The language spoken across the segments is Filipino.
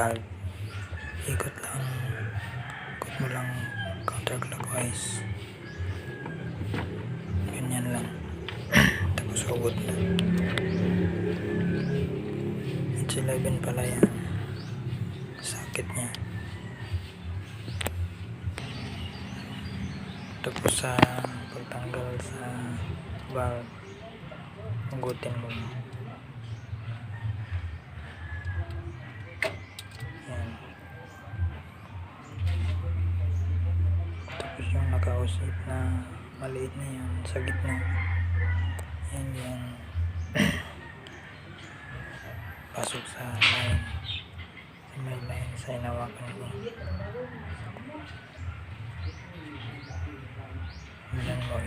valve. Ikot mo lang counterclockwise, ganyan lang. Tapos hugot na. It's 11 pala yan, sakit niya. Tapos sa pagtanggal sa valve, hugutin mo lang. Yan. Tapos yung nakausip na maliit na yan sa gitna, yan pasok sa line, sa may line sa hinawakan ko. Yan mo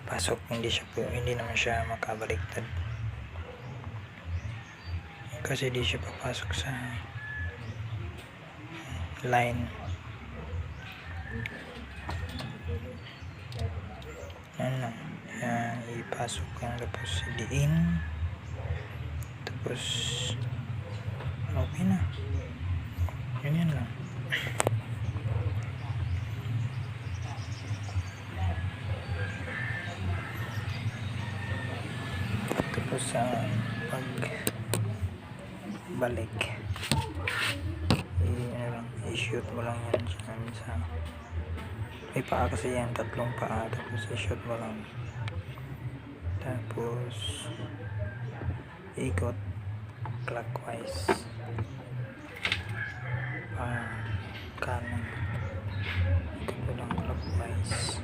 pasok, hindi naman siya makabaliktad kasi di siya papasok sa line. Yan lang, ipasok yan, tapos diin, tapos okay na. Yan lang. Tapos sa pagbalik, i-shoot mo lang yan sa may paa kasi yan, 3 paa, tapos i-shoot mo lang, tapos ikot clockwise kanan, ikot mo lang clockwise,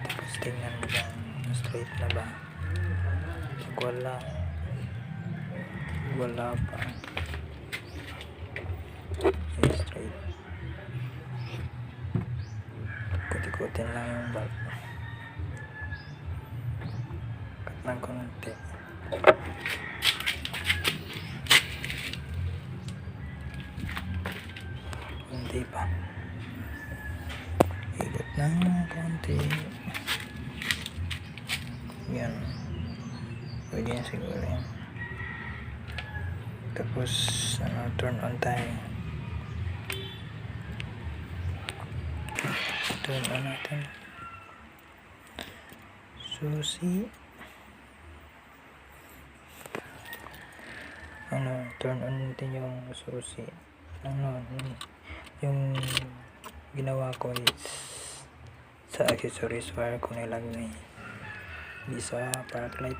tapos tingnan mo lang straight na ba. Pag wala pa, straight, ikot-ikotin lang yung valve, cut lang konti. Hindi pa, ikot lang konti. Yan, pwede yan siguro yan. Tapos turn on tayo, turn on natin susi, turn on natin yung susi. Yung ginawa ko is sa accessories wire ko nilagay di sa park light.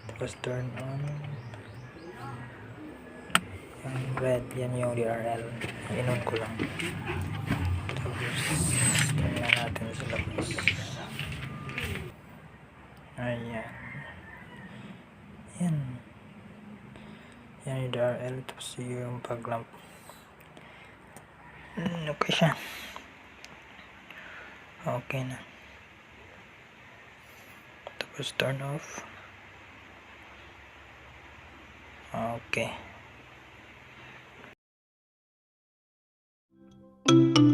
Tapos turn on yung red, yan yung DRL, inon ko lang. Tapos tingnan natin sa labas. Ayan, yan yung DRL, tapos yung pag lamp. Okay siya, okay na. Tapos turn off. Okay. Thank you.